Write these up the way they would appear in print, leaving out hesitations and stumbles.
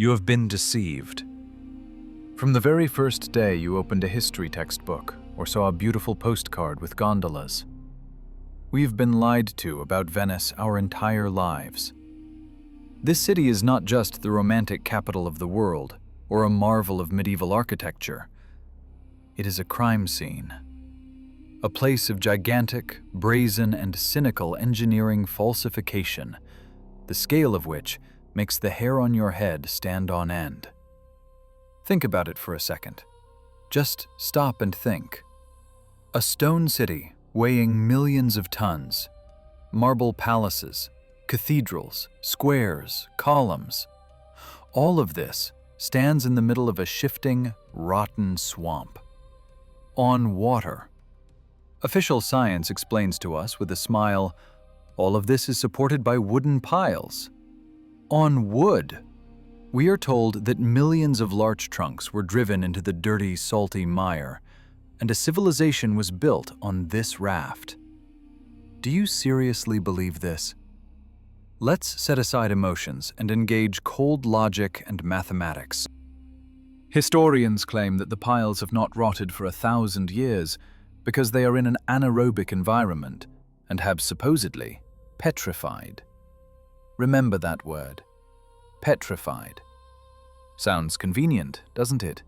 You have been deceived. From the very first day you opened a history textbook or saw a beautiful postcard with gondolas, we've been lied to about Venice our entire lives. This city is not just the romantic capital of the world or a marvel of medieval architecture. It is a crime scene. A place of gigantic, brazen, and cynical engineering falsification, the scale of which makes the hair on your head stand on end. Think about it for a second. Just stop and think. A stone city weighing millions of tons, marble palaces, cathedrals, squares, columns. All of this stands in the middle of a shifting, rotten swamp. On water. Official science explains to us with a smile, all of this is supported by wooden piles. On wood. We are told that millions of larch trunks were driven into the dirty, salty mire, and a civilization was built on this raft. Do you seriously believe this? Let's set aside emotions and engage cold logic and mathematics. Historians claim that the piles have not rotted for 1,000 years because they are in an anaerobic environment and have supposedly petrified. Remember that word. Petrified. Sounds convenient, doesn't it?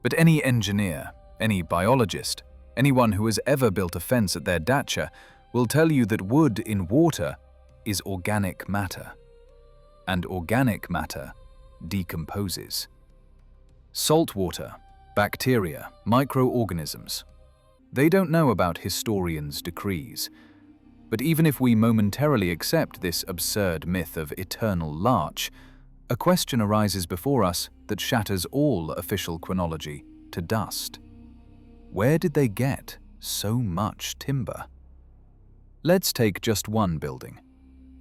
But any engineer, any biologist, anyone who has ever built a fence at their dacha will tell you that wood in water is organic matter. And organic matter decomposes. Salt water, bacteria, microorganisms. They don't know about historians' decrees. But even if we momentarily accept this absurd myth of eternal larch, a question arises before us that shatters all official chronology to dust. Where did they get so much timber? Let's take just one building,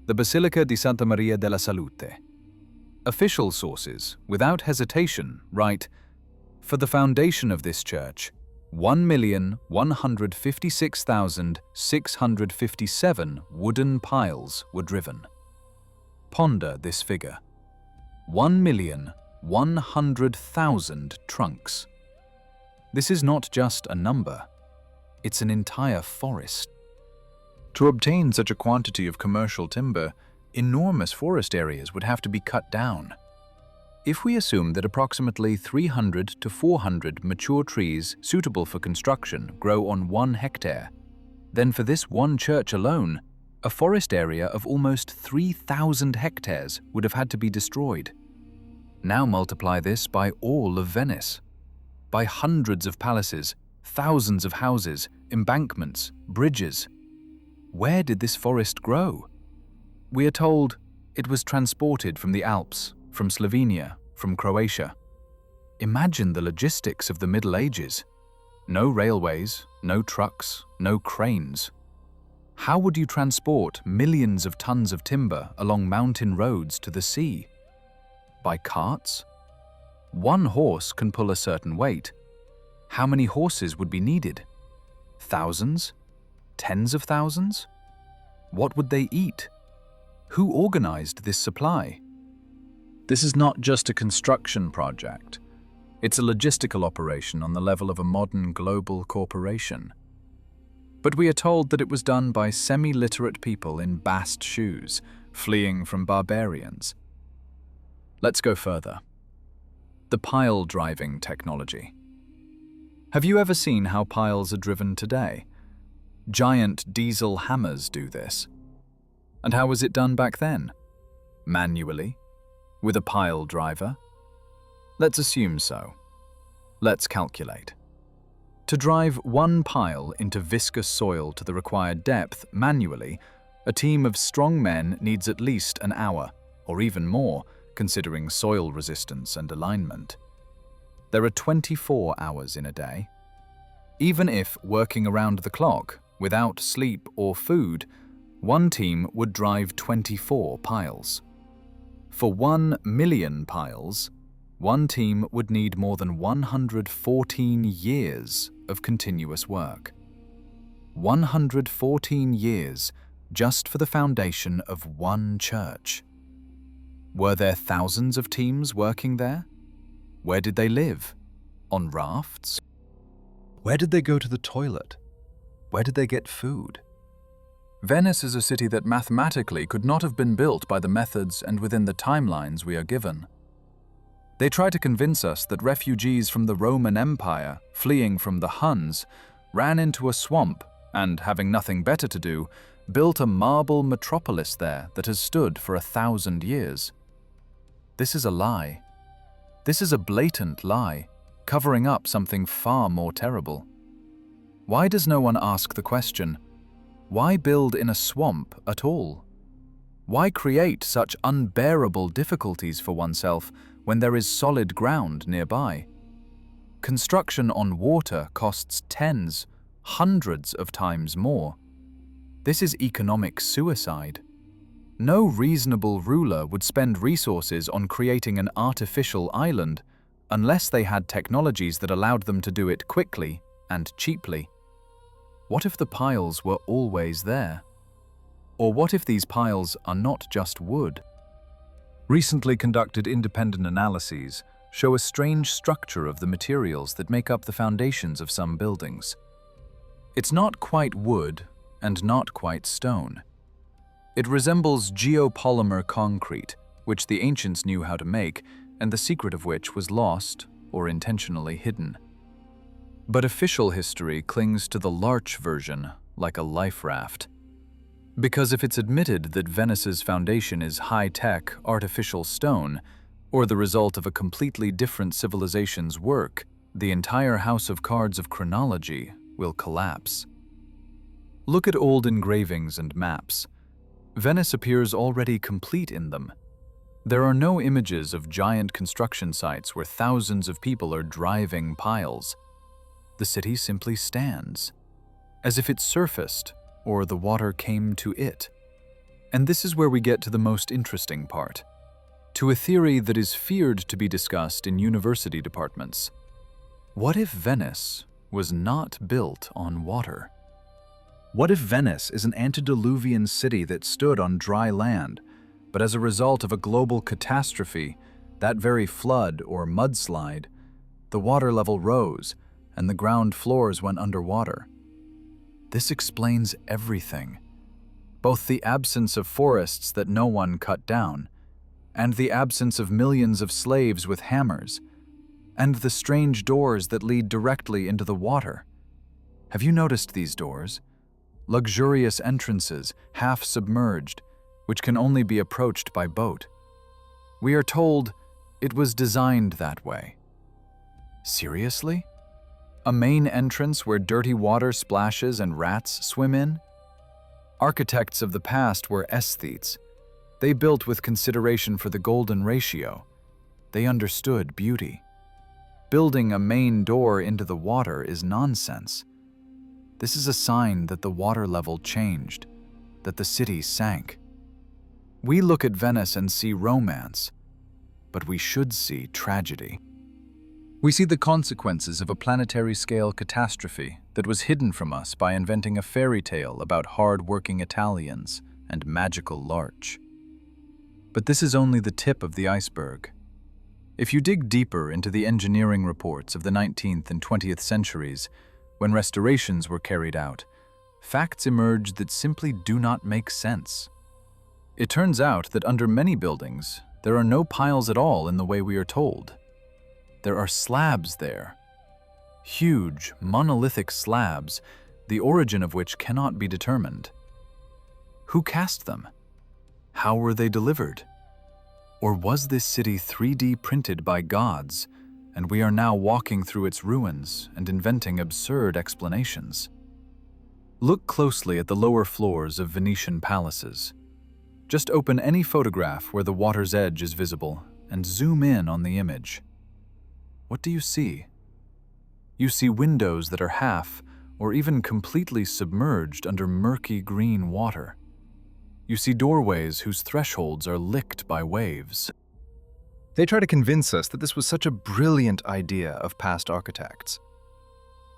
the Basilica di Santa Maria della Salute. Official sources, without hesitation, write, for the foundation of this church, 1,156,657 wooden piles were driven. Ponder this figure. 1,100,000 trunks. This is not just a number, it's an entire forest. To obtain such a quantity of commercial timber, enormous forest areas would have to be cut down. If we assume that approximately 300 to 400 mature trees suitable for construction grow on 1 hectare, then for this one church alone, a forest area of almost 3,000 hectares would have had to be destroyed. Now multiply this by all of Venice, by hundreds of palaces, thousands of houses, embankments, bridges. Where did this forest grow? We are told it was transported from the Alps, from Slovenia, from Croatia. Imagine the logistics of the Middle Ages. No railways, no trucks, no cranes. How would you transport millions of tons of timber along mountain roads to the sea? By carts? One horse can pull a certain weight. How many horses would be needed? Thousands? Tens of thousands? What would they eat? Who organized this supply? This is not just a construction project. It's a logistical operation on the level of a modern global corporation. But we are told that it was done by semi-literate people in bast shoes, fleeing from barbarians. Let's go further. The pile driving technology. Have you ever seen how piles are driven today? Giant diesel hammers do this. And how was it done back then? Manually? With a pile driver? Let's assume so. Let's calculate. To drive one pile into viscous soil to the required depth manually, a team of strong men needs at least an hour, or even more, considering soil resistance and alignment. There are 24 hours in a day. Even if working around the clock, without sleep or food, one team would drive 24 piles. For 1 million piles, one team would need more than 114 years of continuous work. 114 years just for the foundation of one church. Were there thousands of teams working there? Where did they live? On rafts? Where did they go to the toilet? Where did they get food? Venice is a city that mathematically could not have been built by the methods and within the timelines we are given. They try to convince us that refugees from the Roman Empire, fleeing from the Huns, ran into a swamp and, having nothing better to do, built a marble metropolis there that has stood for 1,000 years. This is a lie. This is a blatant lie, covering up something far more terrible. Why does no one ask the question, why build in a swamp at all? Why create such unbearable difficulties for oneself when there is solid ground nearby? Construction on water costs tens, hundreds of times more. This is economic suicide. No reasonable ruler would spend resources on creating an artificial island unless they had technologies that allowed them to do it quickly and cheaply. What if the piles were always there? Or what if these piles are not just wood? Recently conducted independent analyses show a strange structure of the materials that make up the foundations of some buildings. It's not quite wood and not quite stone. It resembles geopolymer concrete, which the ancients knew how to make, and the secret of which was lost or intentionally hidden. But official history clings to the larch version like a life raft. Because if it's admitted that Venice's foundation is high-tech, artificial stone, or the result of a completely different civilization's work, the entire house of cards of chronology will collapse. Look at old engravings and maps. Venice appears already complete in them. There are no images of giant construction sites where thousands of people are driving piles. The city simply stands, as if it surfaced or the water came to it. And this is where we get to the most interesting part, to a theory that is feared to be discussed in university departments. What if Venice was not built on water? What if Venice is an antediluvian city that stood on dry land, but as a result of a global catastrophe, that very flood or mudslide, the water level rose and the ground floors went underwater? This explains everything, both the absence of forests that no one cut down, and the absence of millions of slaves with hammers, and the strange doors that lead directly into the water. Have you noticed these doors? Luxurious entrances, half submerged, which can only be approached by boat. We are told it was designed that way. Seriously? A main entrance where dirty water splashes and rats swim in? Architects of the past were aesthetes. They built with consideration for the golden ratio. They understood beauty. Building a main door into the water is nonsense. This is a sign that the water level changed, that the city sank. We look at Venice and see romance, but we should see tragedy. We see the consequences of a planetary-scale catastrophe that was hidden from us by inventing a fairy tale about hard-working Italians and magical larch. But this is only the tip of the iceberg. If you dig deeper into the engineering reports of the 19th and 20th centuries, when restorations were carried out, facts emerge that simply do not make sense. It turns out that under many buildings, there are no piles at all in the way we are told. There are slabs there. Huge, monolithic slabs, the origin of which cannot be determined. Who cast them? How were they delivered? Or was this city 3D printed by gods, and we are now walking through its ruins and inventing absurd explanations? Look closely at the lower floors of Venetian palaces. Just open any photograph where the water's edge is visible and zoom in on the image. What do you see? You see windows that are half or even completely submerged under murky green water. You see doorways whose thresholds are licked by waves. They try to convince us that this was such a brilliant idea of past architects.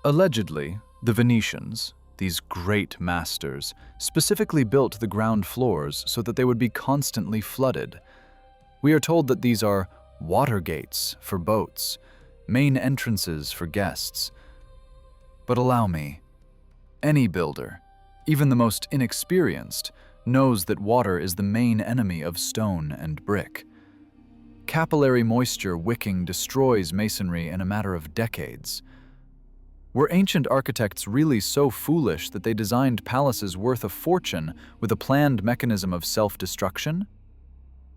Allegedly, the Venetians, these great masters, specifically built the ground floors so that they would be constantly flooded. We are told that these are water gates for boats, main entrances for guests. But allow me, any builder, even the most inexperienced, knows that water is the main enemy of stone and brick. Capillary moisture wicking destroys masonry in a matter of decades. Were ancient architects really so foolish that they designed palaces worth a fortune with a planned mechanism of self-destruction?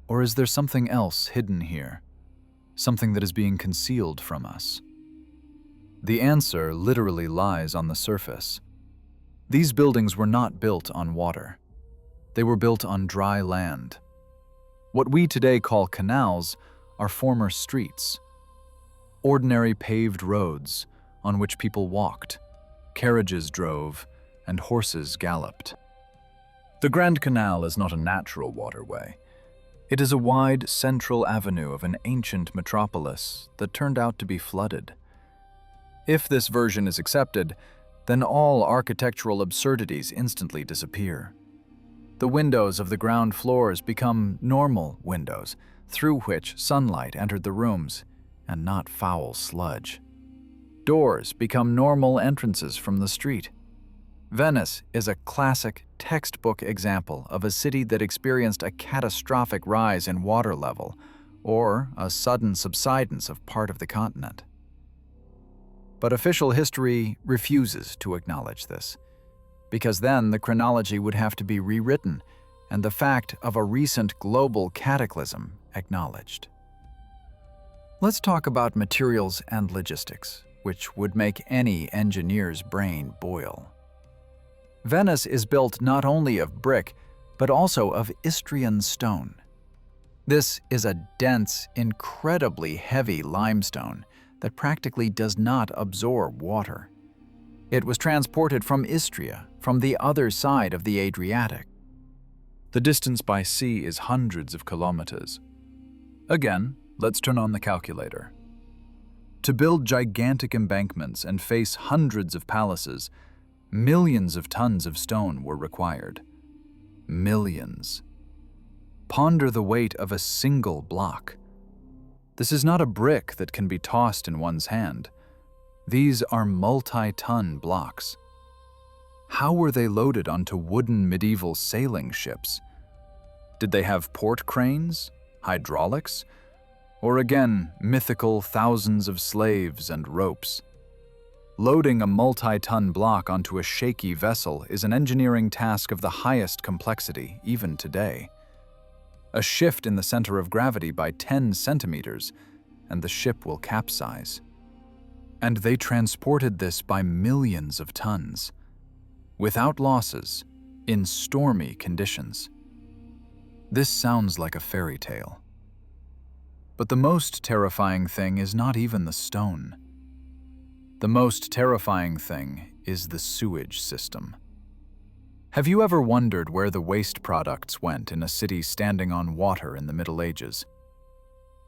Or is there something else hidden here? Something that is being concealed from us? The answer literally lies on the surface. These buildings were not built on water. They were built on dry land. What we today call canals are former streets, ordinary paved roads on which people walked, carriages drove, and horses galloped. The Grand Canal is not a natural waterway. It is a wide central avenue of an ancient metropolis that turned out to be flooded. If this version is accepted, then all architectural absurdities instantly disappear. The windows of the ground floors become normal windows, through which sunlight entered the rooms, and not foul sludge. Doors become normal entrances from the street. Venice is a classic, textbook example of a city that experienced a catastrophic rise in water level, or a sudden subsidence of part of the continent. But official history refuses to acknowledge this, because then the chronology would have to be rewritten and the fact of a recent global cataclysm acknowledged. Let's talk about materials and logistics, which would make any engineer's brain boil. Venice is built not only of brick, but also of Istrian stone. This is a dense, incredibly heavy limestone that practically does not absorb water. It was transported from Istria, from the other side of the Adriatic. The distance by sea is hundreds of kilometers. Again, let's turn on the calculator. To build gigantic embankments and face hundreds of palaces, millions of tons of stone were required. Millions. Ponder the weight of a single block. This is not a brick that can be tossed in one's hand. These are multi-ton blocks. How were they loaded onto wooden medieval sailing ships? Did they have port cranes, hydraulics, or again, mythical thousands of slaves and ropes? Loading a multi-ton block onto a shaky vessel is an engineering task of the highest complexity, even today. A shift in the center of gravity by 10 centimeters, and the ship will capsize. And they transported this by millions of tons, without losses, in stormy conditions. This sounds like a fairy tale. But the most terrifying thing is not even the stone. The most terrifying thing is the sewage system. Have you ever wondered where the waste products went in a city standing on water in the Middle Ages?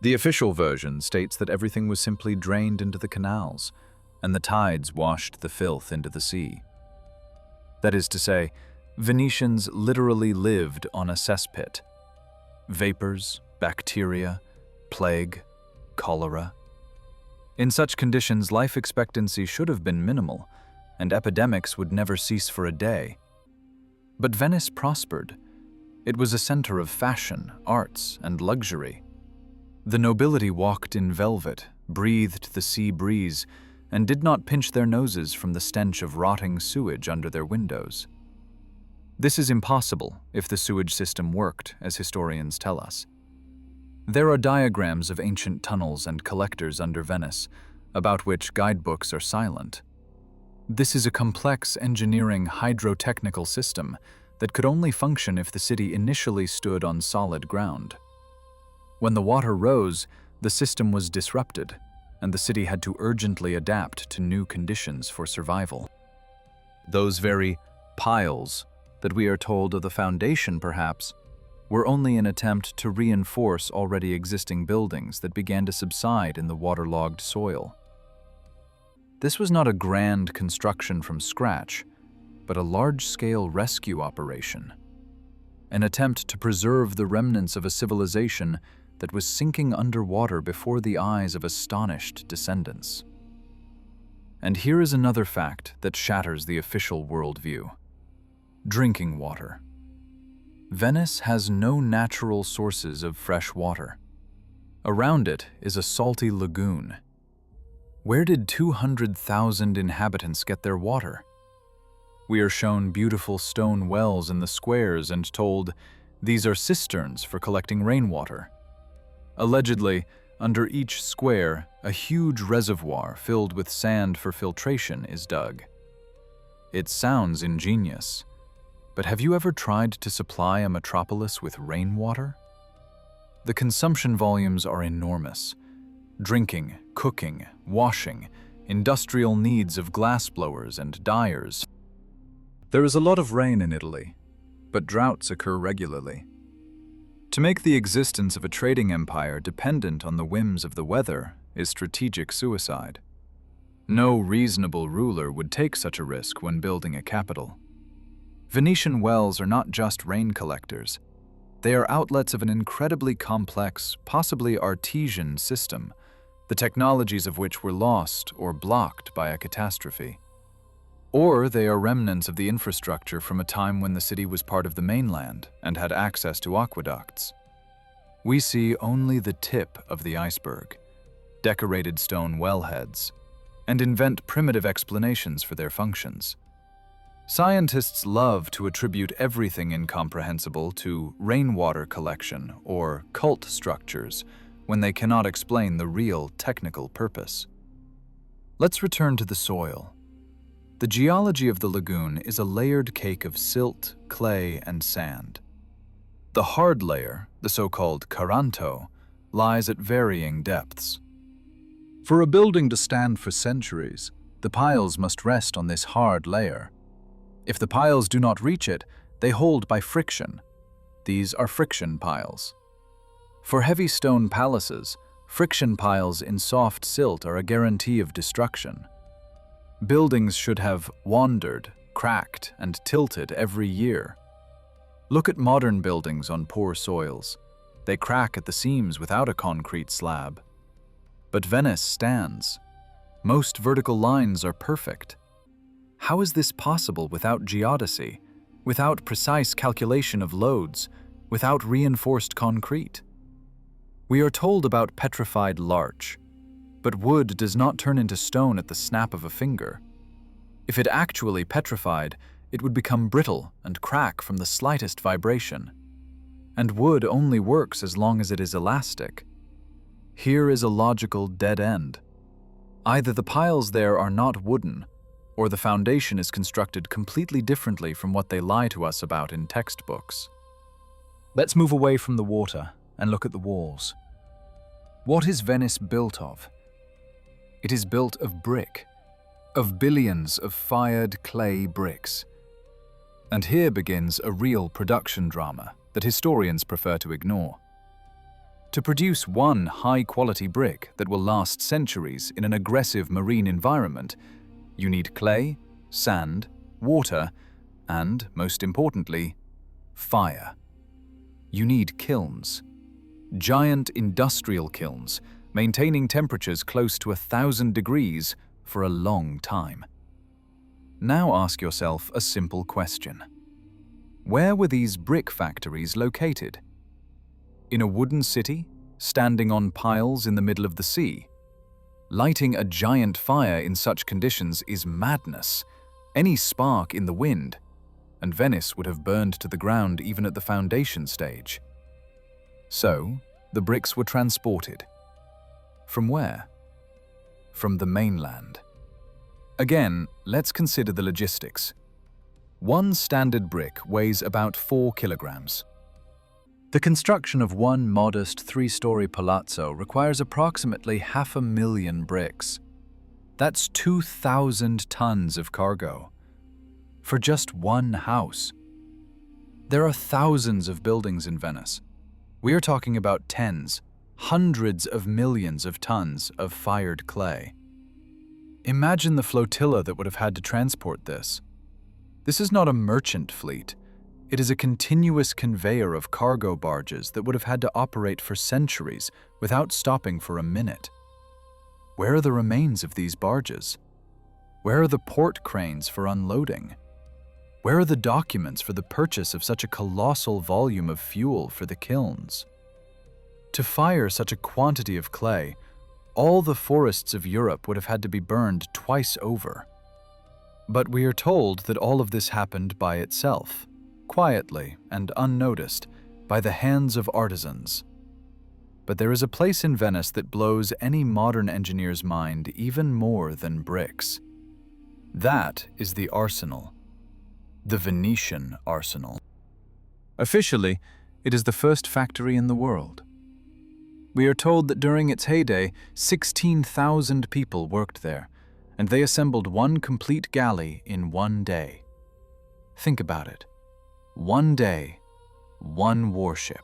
The official version states that everything was simply drained into the canals, and the tides washed the filth into the sea. That is to say, Venetians literally lived on a cesspit. Vapors, bacteria, plague, cholera. In such conditions, life expectancy should have been minimal, and epidemics would never cease for a day. But Venice prospered. It was a center of fashion, arts, and luxury. The nobility walked in velvet, breathed the sea breeze, and did not pinch their noses from the stench of rotting sewage under their windows. This is impossible if the sewage system worked, as historians tell us. There are diagrams of ancient tunnels and collectors under Venice, about which guidebooks are silent. This is a complex engineering hydrotechnical system that could only function if the city initially stood on solid ground. When the water rose, the system was disrupted, and the city had to urgently adapt to new conditions for survival. Those very piles that we are told of the foundation, perhaps, were only an attempt to reinforce already existing buildings that began to subside in the waterlogged soil. This was not a grand construction from scratch, but a large-scale rescue operation, an attempt to preserve the remnants of a civilization that was sinking underwater before the eyes of astonished descendants. And here is another fact that shatters the official worldview. Drinking water. Venice has no natural sources of fresh water. Around it is a salty lagoon. Where did 200,000 inhabitants get their water? We are shown beautiful stone wells in the squares and told, these are cisterns for collecting rainwater. Allegedly, under each square, a huge reservoir filled with sand for filtration is dug. It sounds ingenious, but have you ever tried to supply a metropolis with rainwater? The consumption volumes are enormous. Drinking, cooking, washing, industrial needs of glassblowers and dyers. There is a lot of rain in Italy, but droughts occur regularly. To make the existence of a trading empire dependent on the whims of the weather is strategic suicide. No reasonable ruler would take such a risk when building a capital. Venetian wells are not just rain collectors. They are outlets of an incredibly complex, possibly artesian system, the technologies of which were lost or blocked by a catastrophe. Or they are remnants of the infrastructure from a time when the city was part of the mainland and had access to aqueducts. We see only the tip of the iceberg, decorated stone wellheads, and invent primitive explanations for their functions. Scientists love to attribute everything incomprehensible to rainwater collection or cult structures when they cannot explain the real technical purpose. Let's return to the soil. The geology of the lagoon is a layered cake of silt, clay, and sand. The hard layer, the so-called caranto, lies at varying depths. For a building to stand for centuries, the piles must rest on this hard layer. If the piles do not reach it, they hold by friction. These are friction piles. For heavy stone palaces, friction piles in soft silt are a guarantee of destruction. Buildings should have wandered, cracked, and tilted every year. Look at modern buildings on poor soils. They crack at the seams without a concrete slab. But Venice stands. Most vertical lines are perfect. How is this possible without geodesy, without precise calculation of loads, without reinforced concrete? We are told about petrified larch, but wood does not turn into stone at the snap of a finger. If it actually petrified, it would become brittle and crack from the slightest vibration. And wood only works as long as it is elastic. Here is a logical dead end. Either the piles there are not wooden, or the foundation is constructed completely differently from what they lie to us about in textbooks. Let's move away from the water and look at the walls. What is Venice built of? It is built of brick, of billions of fired clay bricks. And here begins a real production drama that historians prefer to ignore. To produce one high-quality brick that will last centuries in an aggressive marine environment, you need clay, sand, water, and, most importantly, fire. You need kilns. Giant industrial kilns, maintaining temperatures close to 1,000 degrees for a long time. Now ask yourself a simple question. Where were these brick factories located? In a wooden city, standing on piles in the middle of the sea? Lighting a giant fire in such conditions is madness. Any spark in the wind, and Venice would have burned to the ground even at the foundation stage. So, the bricks were transported. From where? From the mainland. Again, let's consider the logistics. One standard brick weighs about 4 kilograms. The construction of one modest 3-story palazzo requires approximately 500,000 bricks. That's 2,000 tons of cargo. For just one house. There are thousands of buildings in Venice. We are talking about tens, hundreds of millions of tons of fired clay. Imagine the flotilla that would have had to transport this. This is not a merchant fleet. It is a continuous conveyor of cargo barges that would have had to operate for centuries without stopping for a minute. Where are the remains of these barges? Where are the port cranes for unloading? Where are the documents for the purchase of such a colossal volume of fuel for the kilns? To fire such a quantity of clay, all the forests of Europe would have had to be burned twice over. But we are told that all of this happened by itself, quietly and unnoticed, by the hands of artisans. But there is a place in Venice that blows any modern engineer's mind even more than bricks. That is the arsenal. The Venetian arsenal. Officially, it is the first factory in the world. We are told that during its heyday, 16,000 people worked there, and they assembled one complete galley in one day. Think about it. One day, one warship.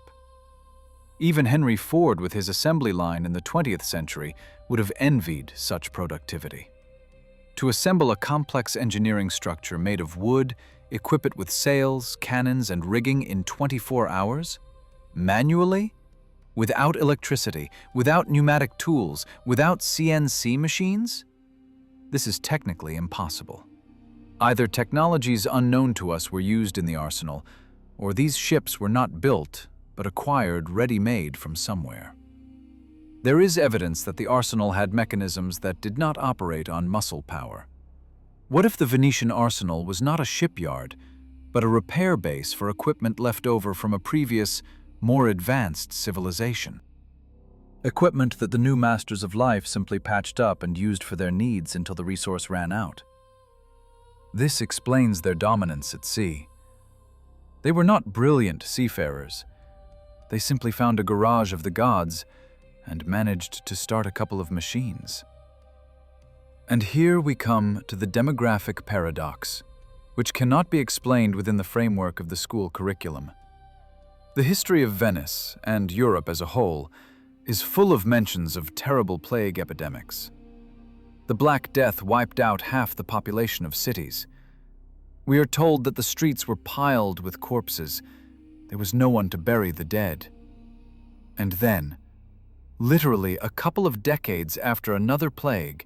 Even Henry Ford, with his assembly line in the 20th century, would have envied such productivity. To assemble a complex engineering structure made of wood, equip it with sails, cannons, and rigging in 24 hours? Manually? Without electricity, without pneumatic tools, without CNC machines? This is technically impossible. Either technologies unknown to us were used in the arsenal, or these ships were not built, but acquired ready-made from somewhere. There is evidence that the arsenal had mechanisms that did not operate on muscle power. What if the Venetian arsenal was not a shipyard, but a repair base for equipment left over from a previous, more advanced civilization? Equipment that the new masters of life simply patched up and used for their needs until the resource ran out. This explains their dominance at sea. They were not brilliant seafarers. They simply found a garage of the gods and managed to start a couple of machines. And here we come to the demographic paradox, which cannot be explained within the framework of the school curriculum. The history of Venice, and Europe as a whole, is full of mentions of terrible plague epidemics. The Black Death wiped out half the population of cities. We are told that the streets were piled with corpses. There was no one to bury the dead. And then, literally a couple of decades after another plague,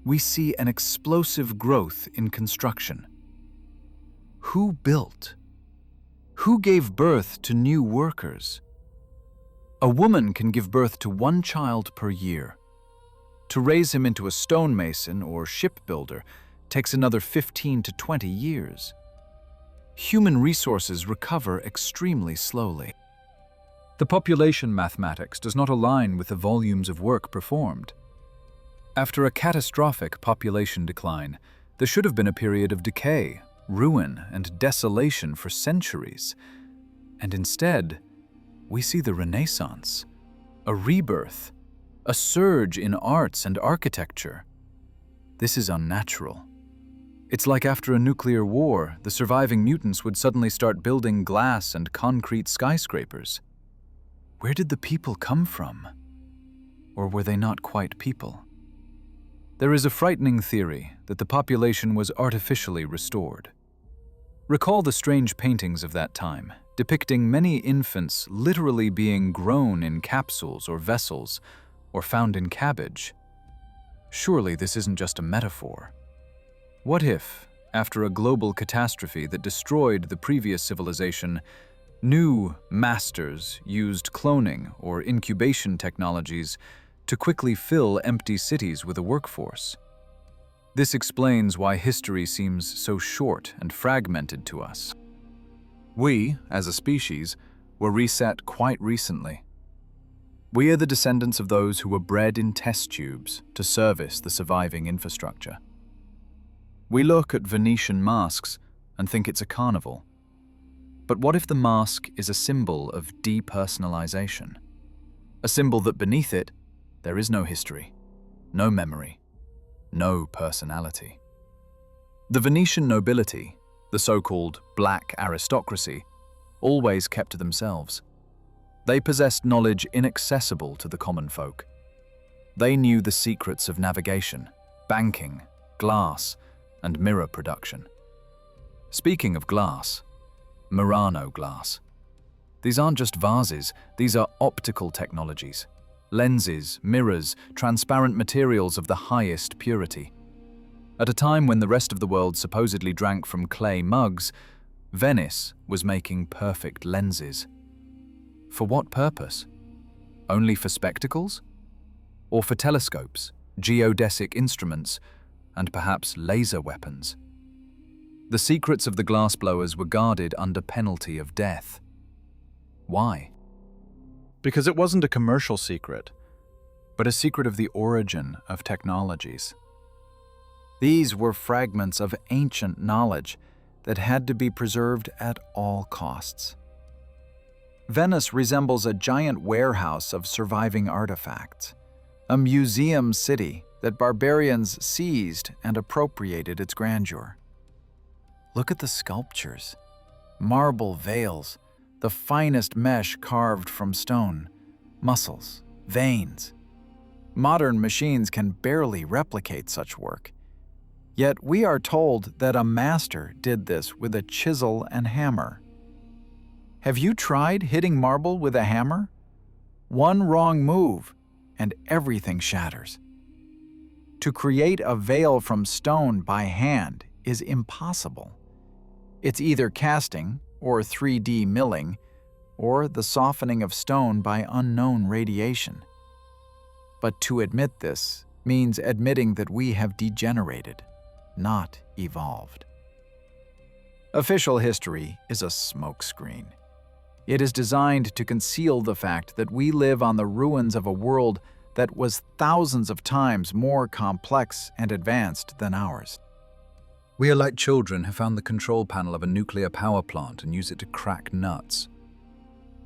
we see an explosive growth in construction. Who built? Who gave birth to new workers? A woman can give birth to one child per year. To raise him into a stonemason or shipbuilder takes another 15 to 20 years. Human resources recover extremely slowly. The population mathematics does not align with the volumes of work performed. After a catastrophic population decline, there should have been a period of decay, ruin, and desolation for centuries. And instead, we see the Renaissance, a rebirth, a surge in arts and architecture. This is unnatural. It's like after a nuclear war, the surviving mutants would suddenly start building glass and concrete skyscrapers. Where did the people come from? Or were they not quite people? There is a frightening theory that the population was artificially restored. Recall the strange paintings of that time, depicting many infants literally being grown in capsules or vessels, or found in cabbage. Surely this isn't just a metaphor. What if, after a global catastrophe that destroyed the previous civilization, new masters used cloning or incubation technologies to quickly fill empty cities with a workforce? This explains why history seems so short and fragmented to us. We, as a species, were reset quite recently. We are the descendants of those who were bred in test tubes to service the surviving infrastructure. We look at Venetian masks and think it's a carnival. But what if the mask is a symbol of depersonalization? A symbol that beneath it, there is no history, no memory, no personality. The Venetian nobility, the so-called black aristocracy, always kept to themselves. They possessed knowledge inaccessible to the common folk. They knew the secrets of navigation, banking, glass, and mirror production. Speaking of glass, Murano glass. These aren't just vases, these are optical technologies. Lenses, mirrors, transparent materials of the highest purity. At a time when the rest of the world supposedly drank from clay mugs, Venice was making perfect lenses. For what purpose? Only for spectacles? Or for telescopes, geodesic instruments, and perhaps laser weapons? The secrets of the glassblowers were guarded under penalty of death. Why? Because it wasn't a commercial secret, but a secret of the origin of technologies. These were fragments of ancient knowledge that had to be preserved at all costs. Venice resembles a giant warehouse of surviving artifacts, a museum city that barbarians seized and appropriated its grandeur. Look at the sculptures, marble veils, the finest mesh carved from stone, muscles, veins. Modern machines can barely replicate such work. Yet we are told that a master did this with a chisel and hammer. Have you tried hitting marble with a hammer? One wrong move, and everything shatters. To create a veil from stone by hand is impossible. It's either casting, or 3D milling, or the softening of stone by unknown radiation. But to admit this means admitting that we have degenerated, not evolved. Official history is a smokescreen. It is designed to conceal the fact that we live on the ruins of a world that was thousands of times more complex and advanced than ours. We are like children who found the control panel of a nuclear power plant and use it to crack nuts.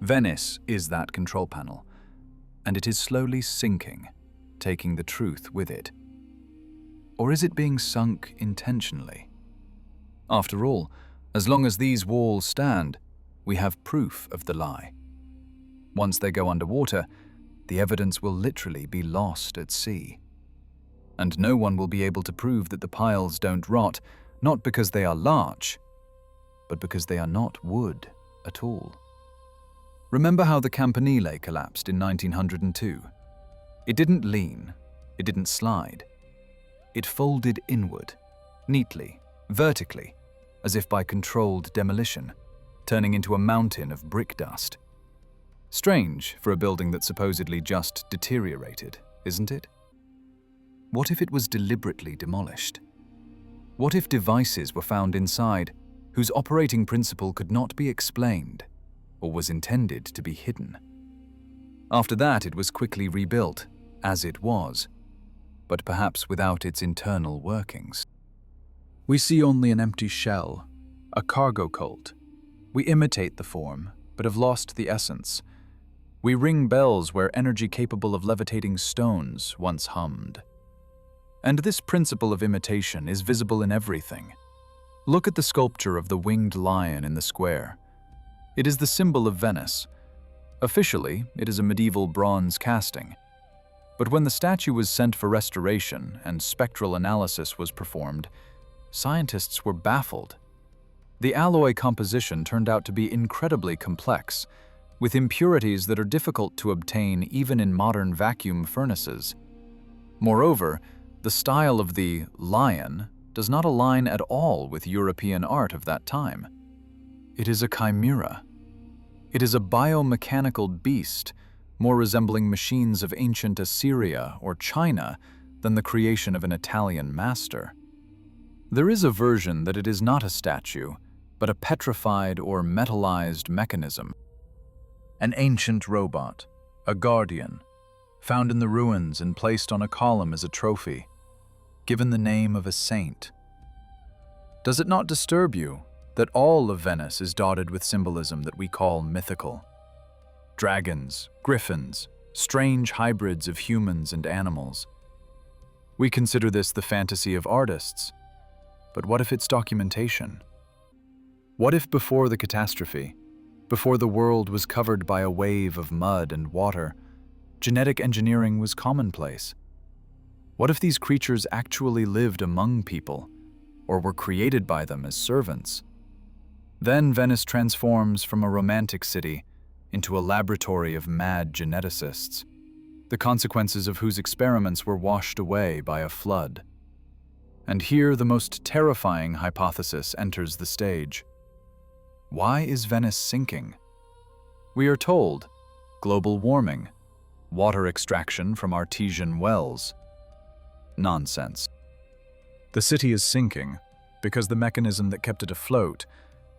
Venice is that control panel, and it is slowly sinking, taking the truth with it. Or is it being sunk intentionally? After all, as long as these walls stand, we have proof of the lie. Once they go underwater, the evidence will literally be lost at sea. And no one will be able to prove that the piles don't rot, not because they are large, but because they are not wood at all. Remember how the Campanile collapsed in 1902? It didn't lean, it didn't slide. It folded inward, neatly, vertically, as if by controlled demolition, turning into a mountain of brick dust. Strange for a building that supposedly just deteriorated, isn't it? What if it was deliberately demolished? What if devices were found inside whose operating principle could not be explained or was intended to be hidden? After that, it was quickly rebuilt, as it was, but perhaps without its internal workings. We see only an empty shell, a cargo cult. We imitate the form, but have lost the essence. We ring bells where energy capable of levitating stones once hummed. And this principle of imitation is visible in everything. Look at the sculpture of the winged lion in the square. It is the symbol of Venice. Officially, it is a medieval bronze casting. But when the statue was sent for restoration and spectral analysis was performed, scientists were baffled. The alloy composition turned out to be incredibly complex, with impurities that are difficult to obtain even in modern vacuum furnaces. Moreover, the style of the lion does not align at all with European art of that time. It is a chimera. It is a biomechanical beast, more resembling machines of ancient Assyria or China than the creation of an Italian master. There is a version that it is not a statue, but a petrified or metallized mechanism. An ancient robot, a guardian, found in the ruins and placed on a column as a trophy, given the name of a saint. Does it not disturb you that all of Venice is dotted with symbolism that we call mythical? Dragons, griffins, strange hybrids of humans and animals. We consider this the fantasy of artists, but what if it's documentation? What if before the catastrophe, before the world was covered by a wave of mud and water, genetic engineering was commonplace? What if these creatures actually lived among people, or were created by them as servants? Then Venice transforms from a romantic city into a laboratory of mad geneticists, the consequences of whose experiments were washed away by a flood. And here the most terrifying hypothesis enters the stage. Why is Venice sinking? We are told global warming, water extraction from artesian wells. Nonsense. The city is sinking because the mechanism that kept it afloat,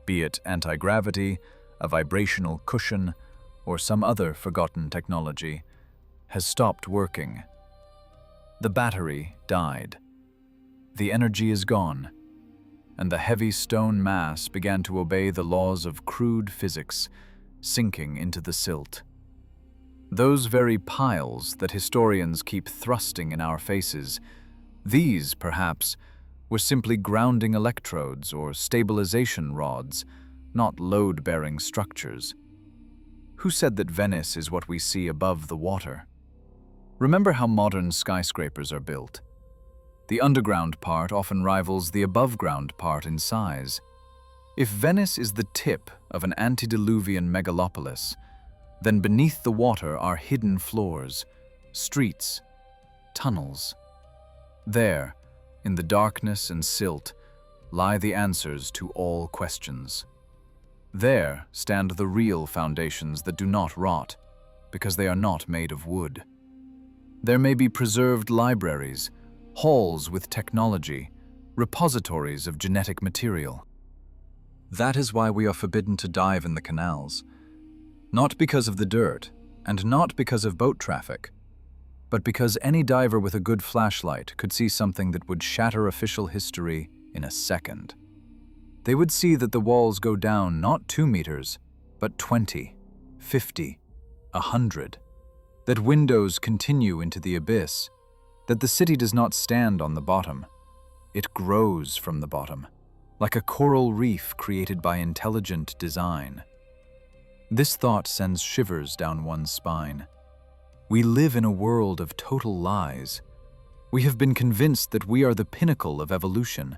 be it anti-gravity, a vibrational cushion, or some other forgotten technology, has stopped working. The battery died. The energy is gone, and the heavy stone mass began to obey the laws of crude physics, sinking into the silt. Those very piles that historians keep thrusting in our faces, these, perhaps, were simply grounding electrodes or stabilization rods, not load-bearing structures. Who said that Venice is what we see above the water? Remember how modern skyscrapers are built. The underground part often rivals the above-ground part in size. If Venice is the tip of an antediluvian megalopolis, then beneath the water are hidden floors, streets, tunnels. There, in the darkness and silt, lie the answers to all questions. There stand the real foundations that do not rot, because they are not made of wood. There may be preserved libraries, halls with technology, repositories of genetic material. That is why we are forbidden to dive in the canals. Not because of the dirt, and not because of boat traffic, but because any diver with a good flashlight could see something that would shatter official history in a second. They would see that the walls go down not 2 meters, but 20, 50, 100. That windows continue into the abyss, that the city does not stand on the bottom. It grows from the bottom, like a coral reef created by intelligent design. This thought sends shivers down one's spine. We live in a world of total lies. We have been convinced that we are the pinnacle of evolution,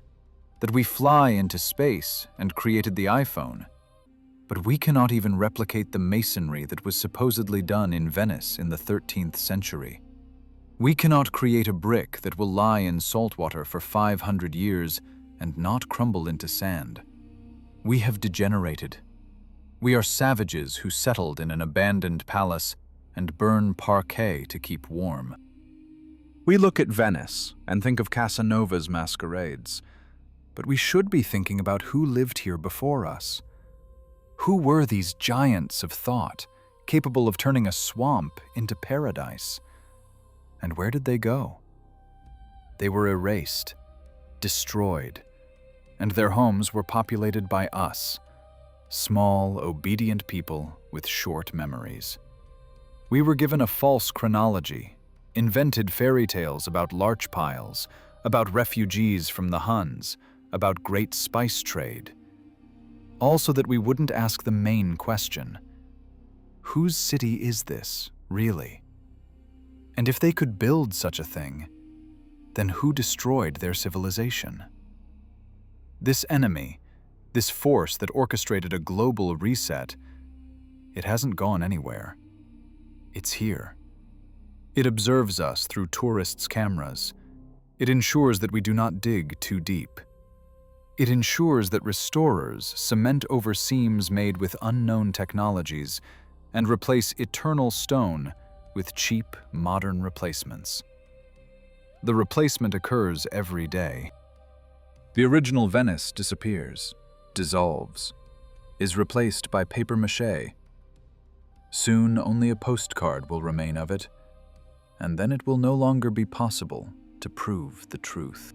that we fly into space and created the iPhone. But we cannot even replicate the masonry that was supposedly done in Venice in the 13th century. We cannot create a brick that will lie in saltwater for 500 years and not crumble into sand. We have degenerated. We are savages who settled in an abandoned palace and burn parquet to keep warm. We look at Venice and think of Casanova's masquerades, but we should be thinking about who lived here before us. Who were these giants of thought, capable of turning a swamp into paradise? And where did they go? They were erased, destroyed, and their homes were populated by us, small, obedient people with short memories. We were given a false chronology, invented fairy tales about larch piles, about refugees from the Huns, about great spice trade. All so that we wouldn't ask the main question: whose city is this, really? And if they could build such a thing, then who destroyed their civilization? This enemy, this force that orchestrated a global reset, it hasn't gone anywhere. It's here. It observes us through tourists' cameras. It ensures that we do not dig too deep. It ensures that restorers cement over seams made with unknown technologies and replace eternal stone with cheap, modern replacements. The replacement occurs every day. The original Venice disappears, dissolves, is replaced by papier-mâché. Soon only a postcard will remain of it, and then it will no longer be possible to prove the truth.